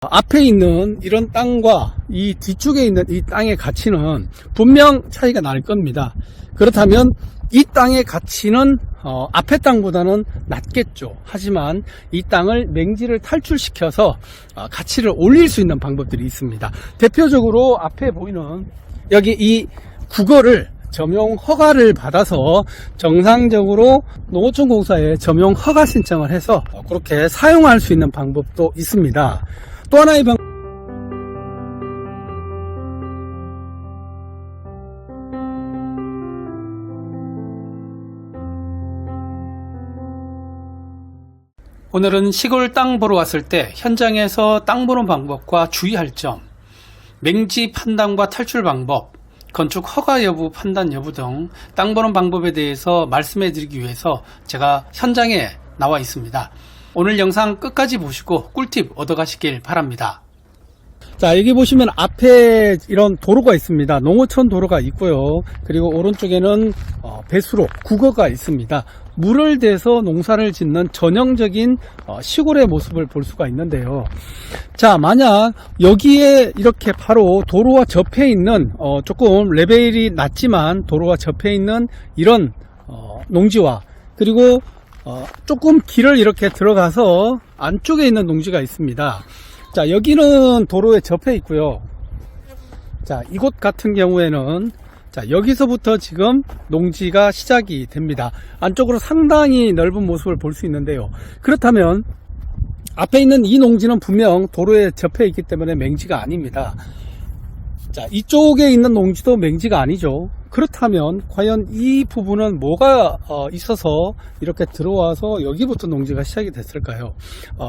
앞에 있는 이런 땅과 이 뒤쪽에 있는 이 땅의 가치는 분명 차이가 날 겁니다. 그렇다면 이 땅의 가치는 앞에 땅보다는 낮겠죠. 하지만 이 땅을 맹지를 탈출시켜서 가치를 올릴 수 있는 방법들이 있습니다. 대표적으로 앞에 보이는 여기 이 국어를 점용 허가를 받아서 정상적으로 농어촌공사에 점용 허가 신청을 해서 그렇게 사용할 수 있는 방법도 있습니다. 또 하나의 오늘은 시골 땅 보러 왔을 때 현장에서 땅 보는 방법과 주의할 점, 맹지 판단과 탈출 방법, 건축 허가 여부, 판단 여부 등 땅 보는 방법에 대해서 말씀해 드리기 위해서 제가 현장에 나와 있습니다. 오늘 영상 끝까지 보시고 꿀팁 얻어가시길 바랍니다. 자, 여기 보시면 앞에 이런 도로가 있습니다. 농어촌 도로가 있고요. 그리고 오른쪽에는 배수로, 국어가 있습니다. 물을 대서 농사를 짓는 전형적인 시골의 모습을 볼 수가 있는데요. 자, 만약 여기에 이렇게 바로 도로와 접해 있는 조금 레벨이 낮지만 도로와 접해 있는 이런 농지와 그리고 조금 길을 이렇게 들어가서 안쪽에 있는 농지가 있습니다. 자, 여기는 도로에 접해 있고요. 자, 이곳 같은 경우에는 자, 여기서부터 지금 농지가 시작이 됩니다. 안쪽으로 상당히 넓은 모습을 볼 수 있는데요. 그렇다면 앞에 있는 이 농지는 분명 도로에 접해 있기 때문에 맹지가 아닙니다. 자, 이쪽에 있는 농지도 맹지가 아니죠. 그렇다면 과연 이 부분은 뭐가 있어서 이렇게 들어와서 여기부터 농지가 시작이 됐을까요?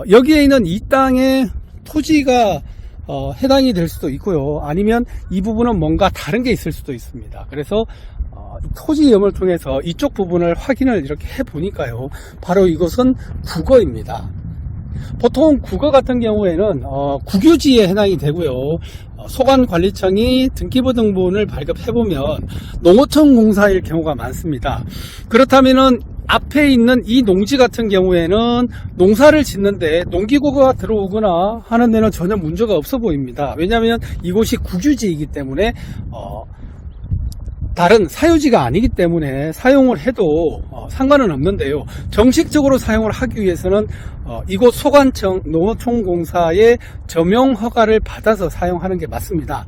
여기에 있는 이 땅의 토지가 해당이 될 수도 있고요. 아니면 이 부분은 뭔가 다른 게 있을 수도 있습니다. 그래서 토지염을 통해서 이쪽 부분을 확인을 이렇게 해 보니까요. 바로 이것은 국어입니다. 보통 국어 같은 경우에는 국유지에 해당이 되고요. 소관관리청이 등기부등본을 발급해보면 농어촌공사일 경우가 많습니다. 그렇다면은 앞에 있는 이 농지 같은 경우에는 농사를 짓는데 농기구가 들어오거나 하는 데는 전혀 문제가 없어 보입니다. 왜냐하면 이곳이 국유지이기 때문에 다른 사유지가 아니기 때문에 사용을 해도 상관은 없는데요. 정식적으로 사용을 하기 위해서는 이곳 소관청 농어촌공사의 점용 허가를 받아서 사용하는 게 맞습니다.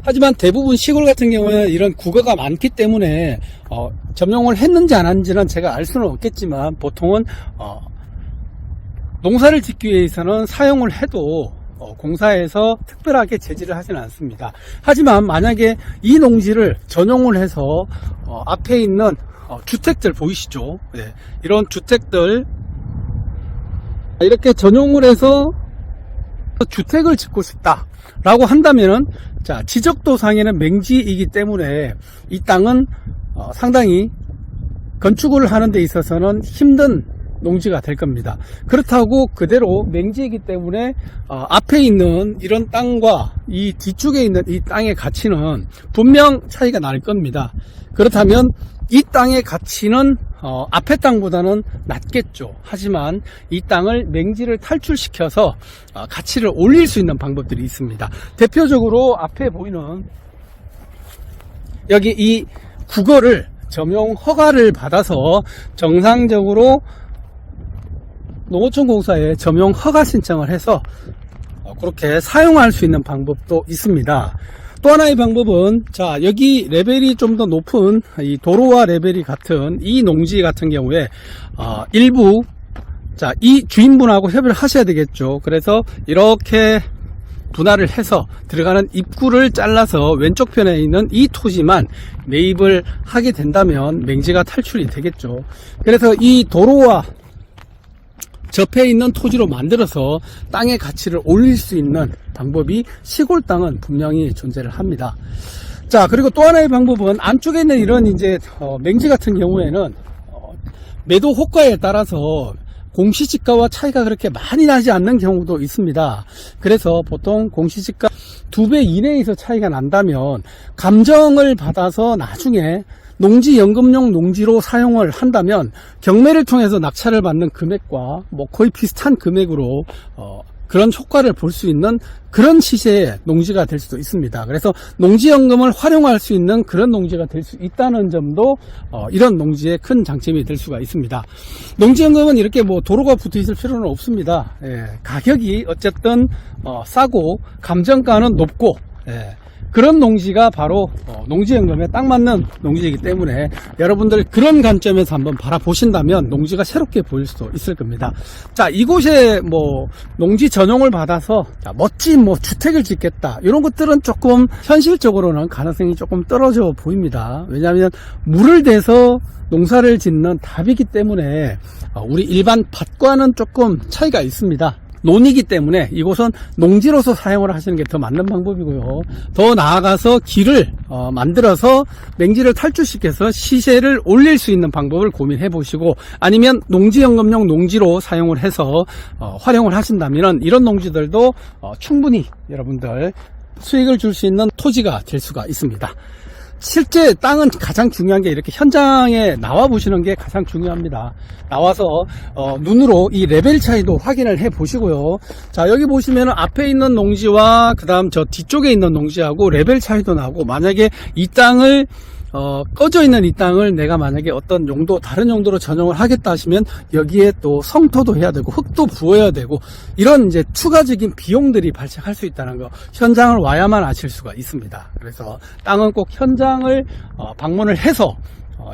하지만 대부분 시골 같은 경우는 이런 국어가 많기 때문에 점용을 했는지 안 했는지는 제가 알 수는 없겠지만 보통은 농사를 짓기 위해서는 사용을 해도 공사에서 특별하게 제지를 하지는 않습니다. 하지만 만약에 이 농지를 전용을 해서 앞에 있는 주택들 보이시죠? 네, 이런 주택들 이렇게 전용을 해서 주택을 짓고 싶다 라고 한다면은 자, 지적도상에는 맹지이기 때문에 이 땅은 상당히 건축을 하는 데 있어서는 힘든 농지가 될 겁니다. 그렇다고 그대로 맹지이기 때문에 앞에 있는 이런 땅과 이 뒤쪽에 있는 이 땅의 가치는 분명 차이가 날 겁니다. 그렇다면 이 땅의 가치는 앞에 땅보다는 낮겠죠. 하지만 이 땅을 맹지를 탈출시켜서 가치를 올릴 수 있는 방법들이 있습니다. 대표적으로 앞에 보이는 여기 이 국어를 점용 허가를 받아서 정상적으로 농어촌공사에 점용 허가 신청을 해서 그렇게 사용할 수 있는 방법도 있습니다. 또 하나의 방법은 자, 여기 레벨이 좀 더 높은 이 도로와 레벨이 같은 이 농지 같은 경우에 일부 자, 이 주인분하고 협의를 하셔야 되겠죠. 그래서 이렇게 분할을 해서 들어가는 입구를 잘라서 왼쪽 편에 있는 이 토지만 매입을 하게 된다면 맹지가 탈출이 되겠죠. 그래서 이 도로와 접해 있는 토지로 만들어서 땅의 가치를 올릴 수 있는 방법이 시골 땅은 분명히 존재를 합니다. 자, 그리고 또 하나의 방법은 안쪽에 있는 이런 이제 맹지 같은 경우에는 매도 호가에 따라서 공시지가와 차이가 그렇게 많이 나지 않는 경우도 있습니다. 그래서 보통 공시지가 2배 이내에서 차이가 난다면 감정을 받아서 나중에 농지연금용 농지로 사용을 한다면 경매를 통해서 낙찰을 받는 금액과 거의 비슷한 금액으로 그런 효과를 볼 수 있는 그런 시세의 농지가 될 수도 있습니다. 그래서 농지연금을 활용할 수 있는 그런 농지가 될 수 있다는 점도 이런 농지의 큰 장점이 될 수가 있습니다. 농지연금은 이렇게 뭐 도로가 붙어 있을 필요는 없습니다. 가격이 어쨌든 싸고 감정가는 높고, 그런 농지가 바로 농지연금에 딱 맞는 농지이기 때문에 여러분들 그런 관점에서 한번 바라보신다면 농지가 새롭게 보일 수도 있을 겁니다. 자, 이곳에 뭐 농지 전용을 받아서 멋진 뭐 주택을 짓겠다, 이런 것들은 조금 현실적으로는 가능성이 조금 떨어져 보입니다. 왜냐하면 물을 대서 농사를 짓는 답이기 때문에 우리 일반 밭과는 조금 차이가 있습니다. 논이기 때문에 이곳은 농지로서 사용을 하시는 게 더 맞는 방법이고요. 더 나아가서 길을 만들어서 맹지를 탈출시켜서 시세를 올릴 수 있는 방법을 고민해 보시고, 아니면 농지연금용 농지로 사용을 해서 활용을 하신다면 이런 농지들도 충분히 여러분들 수익을 줄 수 있는 토지가 될 수가 있습니다. 실제 땅은 가장 중요한 게 이렇게 현장에 나와 보시는 게 가장 중요합니다. 나와서 눈으로 이 레벨 차이도 확인을 해 보시고요. 자, 여기 보시면 앞에 있는 농지와 그 다음 저 뒤쪽에 있는 농지하고 레벨 차이도 나고, 만약에 이 땅을 꺼져 있는 이 땅을 내가 만약에 어떤 용도, 다른 용도로 전용을 하겠다 하시면 여기에 또 성토도 해야 되고 흙도 부어야 되고, 이런 이제 추가적인 비용들이 발생할 수 있다는 거 현장을 와야만 아실 수가 있습니다. 그래서 땅은 꼭 현장을 방문을 해서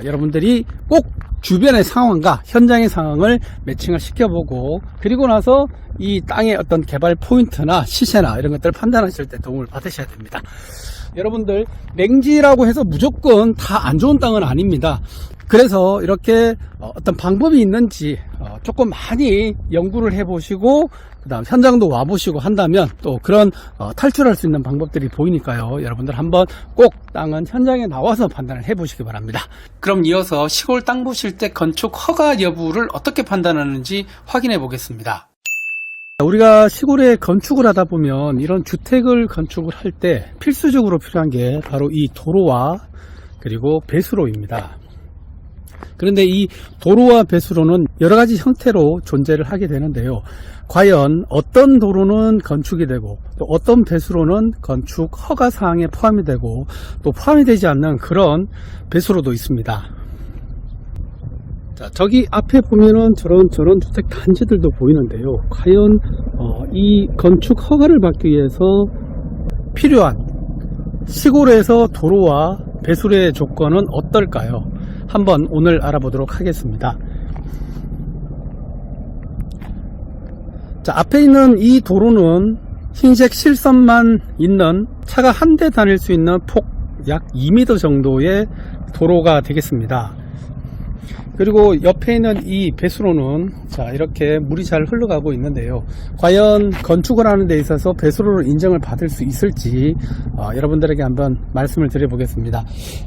여러분들이 꼭 주변의 상황과 현장의 상황을 매칭을 시켜보고, 그리고 나서 이 땅의 어떤 개발 포인트나 시세나 이런 것들을 판단하실 때 도움을 받으셔야 됩니다. 여러분들 맹지라고 해서 무조건 다 안 좋은 땅은 아닙니다. 그래서 이렇게 어떤 방법이 있는지 조금 많이 연구를 해보시고, 그 다음 현장도 와보시고 한다면 또 그런 탈출할 수 있는 방법들이 보이니까요. 여러분들 한번 꼭 땅은 현장에 나와서 판단을 해보시기 바랍니다. 그럼 이어서 시골 땅 보실 때 건축 허가 여부를 어떻게 판단하는지 확인해 보겠습니다. 우리가 시골에 건축을 하다 보면 이런 주택을 건축을 할 때 필수적으로 필요한 게 바로 이 도로와 그리고 배수로입니다. 그런데 이 도로와 배수로는 여러 가지 형태로 존재를 하게 되는데요. 과연 어떤 도로는 건축이 되고 또 어떤 배수로는 건축 허가 사항에 포함이 되고 또 포함이 되지 않는 그런 배수로도 있습니다. 자, 저기 앞에 보면은 저런 주택 단지들도 보이는데요. 과연 이 건축 허가를 받기 위해서 필요한 시골에서 도로와 배수로의 조건은 어떨까요? 한번 오늘 알아보도록 하겠습니다. 자, 앞에 있는 이 도로는 흰색 실선만 있는 차가 한 대 다닐 수 있는 폭 약 2m 정도의 도로가 되겠습니다. 그리고 옆에 있는 이 배수로는 자, 이렇게 물이 잘 흘러가고 있는데요. 과연 건축을 하는 데 있어서 배수로를 인정을 받을 수 있을지 여러분들에게 한번 말씀을 드려보겠습니다.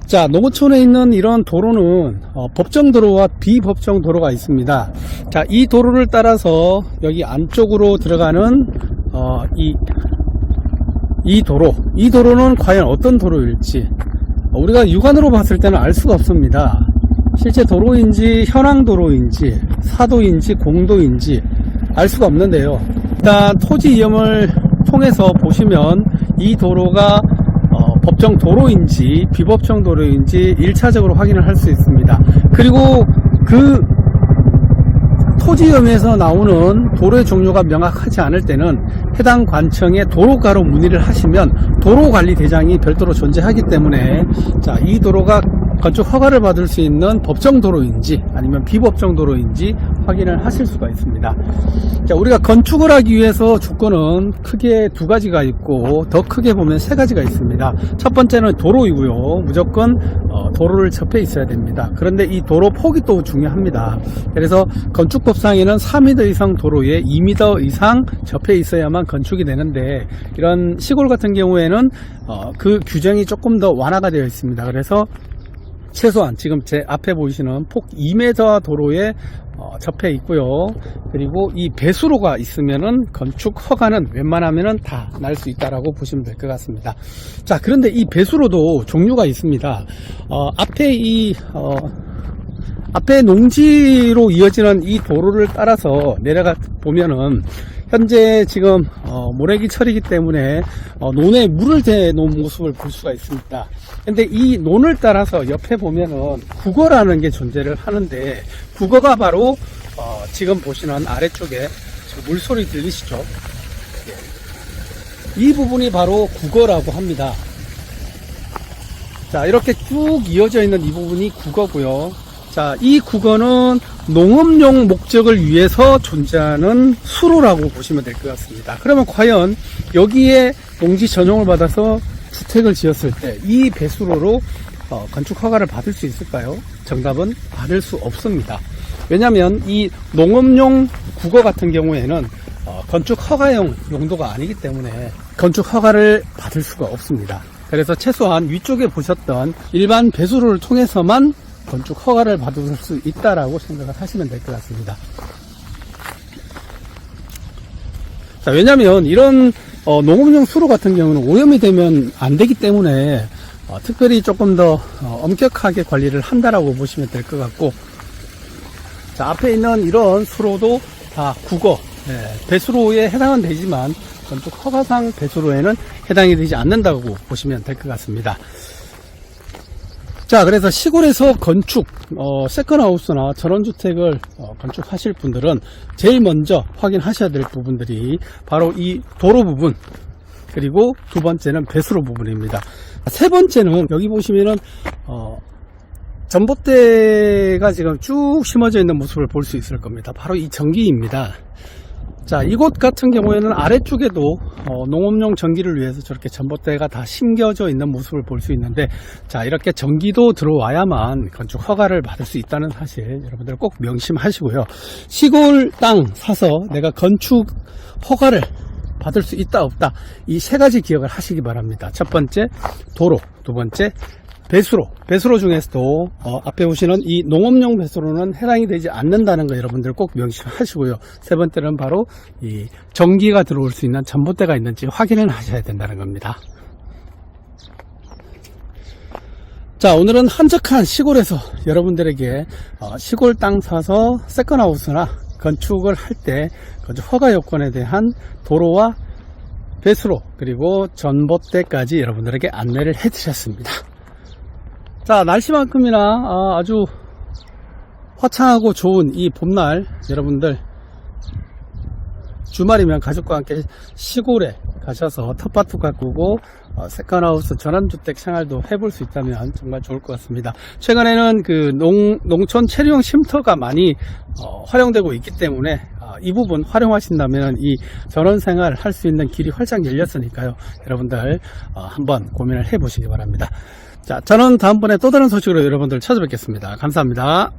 자, 농어촌에 있는 이런 도로는 법정도로와 비법정도로가 있습니다. 자, 이 도로를 따라서 여기 안쪽으로 들어가는 이 도로는 과연 어떤 도로일지 우리가 육안으로 봤을 때는 알 수가 없습니다. 실제 도로인지 현황도로인지 사도인지 공도인지 알 수가 없는데요. 일단 토지 이험을 통해서 보시면 이 도로가 법정 도로인지 비법정 도로인지 1차적으로 확인을 할 수 있습니다. 그리고 그 토지이험에서 나오는 도로의 종류가 명확하지 않을 때는 해당 관청에 도로가로 문의를 하시면 도로관리대장이 별도로 존재하기 때문에 자, 이 도로가 건축 허가를 받을 수 있는 법정 도로인지 아니면 비법정 도로인지 확인을 하실 수가 있습니다. 자, 우리가 건축을 하기 위해서 조건은 크게 두 가지가 있고 더 크게 보면 세 가지가 있습니다. 첫 번째는 도로이고요. 무조건 도로를 접해 있어야 됩니다. 그런데 이 도로 폭이 또 중요합니다. 그래서 건축법상에는 4m 이상 도로에 2m 이상 접해 있어야만 건축이 되는데 이런 시골 같은 경우에는 그 규정이 조금 더 완화가 되어 있습니다. 그래서 최소한 지금 제 앞에 보이시는 폭 2m 도로에 접해 있고요. 그리고 이 배수로가 있으면은 건축 허가는 웬만하면은 다 날 수 있다라고 보시면 될 것 같습니다. 자, 그런데 이 배수로도 종류가 있습니다. 앞에 농지로 이어지는 이 도로를 따라서 내려가 보면은 현재 지금 모래기철이기 때문에 논에 물을 대놓은 모습을 볼 수가 있습니다. 근데 이 논을 따라서 옆에 보면은 국어라는 게 존재를 하는데, 국어가 바로 지금 보시는 아래쪽에 지금 물소리 들리시죠? 이 부분이 바로 국어라고 합니다. 자, 이렇게 쭉 이어져 있는 이 부분이 국어고요. 자, 이 국어는 농업용 목적을 위해서 존재하는 수로라고 보시면 될 것 같습니다. 그러면 과연 여기에 농지 전용을 받아서 주택을 지었을 때 이 배수로로 건축 허가를 받을 수 있을까요? 정답은 받을 수 없습니다. 왜냐하면 이 농업용 국어 같은 경우에는 건축 허가용 용도가 아니기 때문에 건축 허가를 받을 수가 없습니다. 그래서 최소한 위쪽에 보셨던 일반 배수로를 통해서만 건축 허가를 받을 수 있다라고 생각을 하시면 될 것 같습니다. 자, 왜냐하면 이런 농업용 수로 같은 경우는 오염이 되면 안 되기 때문에 특별히 조금 더 엄격하게 관리를 한다라고 보시면 될 것 같고, 자, 앞에 있는 이런 수로도 다 국어 배수로에 해당은 되지만 건축 허가상 배수로에는 해당이 되지 않는다고 보시면 될 것 같습니다. 자, 그래서 시골에서 건축, 세컨하우스나 전원주택을 건축하실 분들은 제일 먼저 확인하셔야 될 부분들이 바로 이 도로 부분, 그리고 두 번째는 배수로 부분입니다. 세 번째는 여기 보시면은 전봇대가 지금 쭉 심어져 있는 모습을 볼 수 있을 겁니다. 바로 이 전기입니다. 자, 이곳 같은 경우에는 아래쪽에도 농업용 전기를 위해서 저렇게 전봇대가 다 심겨져 있는 모습을 볼 수 있는데, 자, 이렇게 전기도 들어와야만 건축 허가를 받을 수 있다는 사실 여러분들 꼭 명심하시고요. 시골 땅 사서 내가 건축 허가를 받을 수 있다 없다, 이 세 가지 기억을 하시기 바랍니다. 첫 번째 도로, 두 번째 배수로 중에서도 앞에 보시는 이 농업용 배수로는 해당이 되지 않는다는 거 여러분들 꼭 명심하시고요. 세 번째는 바로 이 전기가 들어올 수 있는 전봇대가 있는지 확인을 하셔야 된다는 겁니다. 자, 오늘은 한적한 시골에서 여러분들에게 시골 땅 사서 세컨하우스나 건축을 할 때 건축 허가 요건에 대한 도로와 배수로 그리고 전봇대까지 여러분들에게 안내를 해 드렸습니다. 자, 날씨만큼이나 아주 화창하고 좋은 이 봄날, 여러분들 주말이면 가족과 함께 시골에 가셔서 텃밭도 가꾸고 세컨하우스 전원주택 생활도 해볼 수 있다면 정말 좋을 것 같습니다. 최근에는 그 농촌 체류용 쉼터가 많이 활용되고 있기 때문에 이 부분 활용하신다면 이 전원생활 할 수 있는 길이 활짝 열렸으니까요. 여러분들 한번 고민을 해보시기 바랍니다. 자, 저는 다음번에 또 다른 소식으로 여러분들 찾아뵙겠습니다. 감사합니다.